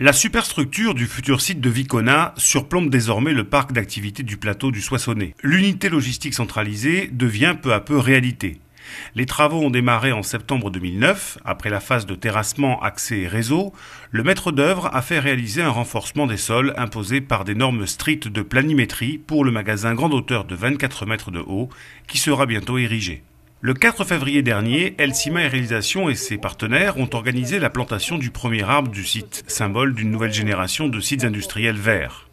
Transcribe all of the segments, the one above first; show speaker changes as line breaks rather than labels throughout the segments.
La superstructure du futur site de Vicona surplombe désormais le parc d'activités du plateau du Soissonnais. L'unité logistique centralisée devient peu à peu réalité. Les travaux ont démarré en septembre 2009. Après la phase de terrassement, accès et réseau, le maître d'œuvre a fait réaliser un renforcement des sols imposé par des normes strictes de planimétrie pour le magasin grande hauteur de 24 mètres de haut qui sera bientôt érigé. Le 4 février dernier, Elsima Réalisation et ses partenaires ont organisé la plantation du premier arbre du site, symbole d'une nouvelle génération de sites industriels verts.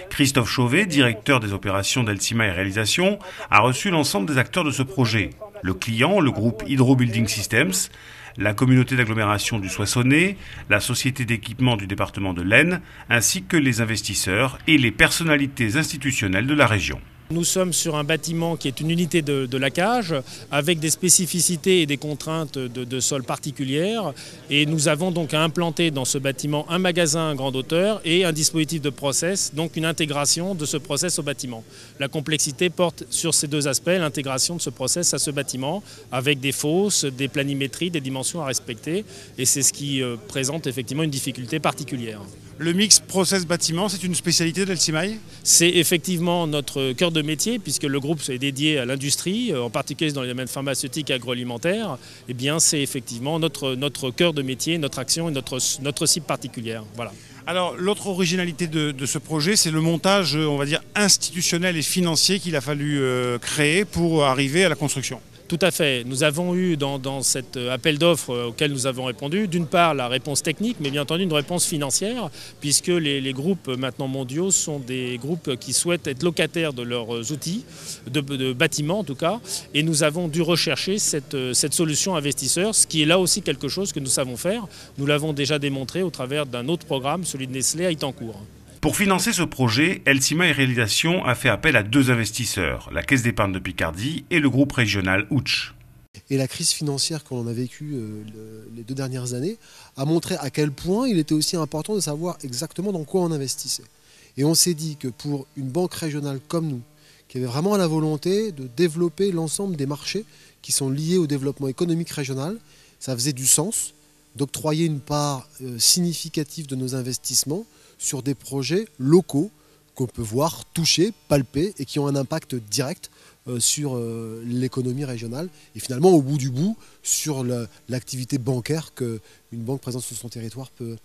Christophe Chauvet, directeur des opérations d'Elsima Réalisation, a reçu l'ensemble des acteurs de ce projet. Le client, le groupe Hydro Building Systems, la communauté d'agglomération du Soissonnais, la société d'équipement du département de l'Aisne, ainsi que les investisseurs et les personnalités institutionnelles de la région.
Nous sommes sur un bâtiment qui est une unité de laquage avec des spécificités et des contraintes de sol particulières. Et nous avons donc à implanter dans ce bâtiment un magasin grande hauteur et un dispositif de process, donc une intégration de ce process au bâtiment. La complexité porte sur ces deux aspects, l'intégration de ce process à ce bâtiment avec des fosses, des planimétries, des dimensions à respecter. Et c'est ce qui présente effectivement une difficulté particulière.
Le mix process-bâtiment, c'est une spécialité d'Elsima?
C'est effectivement notre cœur de métier, puisque le groupe est dédié à l'industrie, en particulier dans les domaines pharmaceutiques et agroalimentaires. Eh bien, c'est effectivement notre cœur de métier, notre action et notre cible particulière. Voilà.
Alors, l'autre originalité de ce projet, c'est le montage, on va dire, institutionnel et financier qu'il a fallu créer pour arriver à la construction.
Tout à fait. Nous avons eu dans cet appel d'offres auquel nous avons répondu, d'une part la réponse technique, mais bien entendu une réponse financière, puisque les groupes maintenant mondiaux sont des groupes qui souhaitent être locataires de leurs outils, de bâtiments en tout cas, et nous avons dû rechercher cette solution investisseur, ce qui est là aussi quelque chose que nous savons faire. Nous l'avons déjà démontré au travers d'un autre programme, celui de Nestlé à Itancourt.
Pour financer ce projet, Elsima Réalisation a fait appel à deux investisseurs, la Caisse d'épargne de Picardie et le groupe régional Ouch.
Et la crise financière qu'on a vécue les 2 dernières années a montré à quel point il était aussi important de savoir exactement dans quoi on investissait. Et on s'est dit que pour une banque régionale comme nous, qui avait vraiment la volonté de développer l'ensemble des marchés qui sont liés au développement économique régional, ça faisait du sens d'octroyer une part significative de nos investissements sur des projets locaux qu'on peut voir, toucher, palper et qui ont un impact direct sur l'économie régionale et finalement au bout du bout sur l'activité bancaire qu'une banque présente sur son territoire peut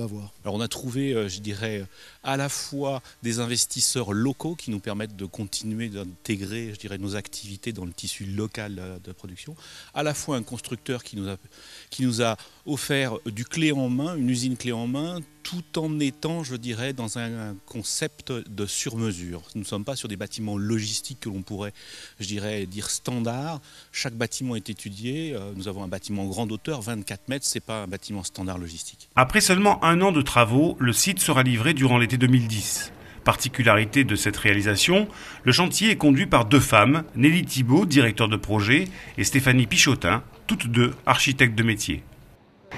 avoir.
Alors on a trouvé, je dirais, à la fois des investisseurs locaux qui nous permettent de continuer d'intégrer, je dirais, nos activités dans le tissu local de production, à la fois un constructeur qui nous a offert du clé en main, une usine clé en main, tout en étant, je dirais, dans un concept de sur-mesure. Nous ne sommes pas sur des bâtiments logistiques que l'on pourrait, je dirais, dire standard. Chaque bâtiment est étudié. Nous avons un bâtiment grande hauteur, 24 mètres, ce n'est pas un bâtiment standard logistique.
Après seulement 1 an de travaux, le site sera livré durant l'été 2010. Particularité de cette réalisation, le chantier est conduit par 2 femmes, Nelly Thibault, directeur de projet, et Stéphanie Pichotin, toutes 2 architectes de métier.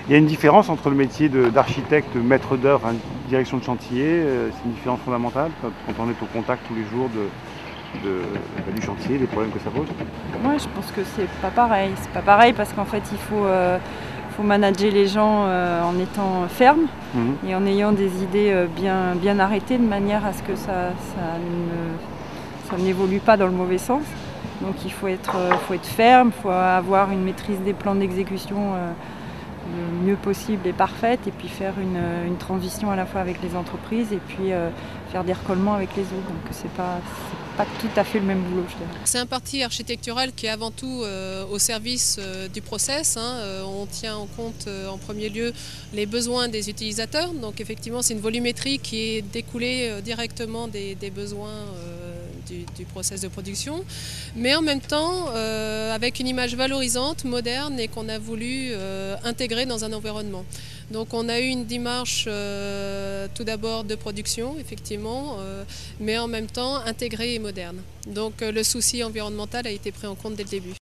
Il y a une différence entre le métier d'architecte, maître d'œuvre, direction de chantier, c'est une différence fondamentale quand on est au contact tous les jours du chantier, des problèmes que ça pose.
Moi je pense que c'est pas pareil. C'est pas pareil parce qu'en fait il faut manager les gens en étant ferme et en ayant des idées bien arrêtées de manière à ce que ça n'évolue pas dans le mauvais sens. Donc il faut être ferme, il faut avoir une maîtrise des plans d'exécution le mieux possible et parfaite, et puis faire une transition à la fois avec les entreprises et puis faire des recollements avec les autres. Donc c'est pas tout à fait le même boulot, je dirais.
C'est un parti architectural qui est avant tout au service du process. On tient en compte en premier lieu les besoins des utilisateurs. Donc effectivement c'est une volumétrie qui est découlée directement des besoins du process de production, mais en même temps avec une image valorisante, moderne et qu'on a voulu intégrer dans un environnement. Donc on a eu une démarche tout d'abord de production, effectivement, mais en même temps intégrée et moderne. Donc le souci environnemental a été pris en compte dès le début.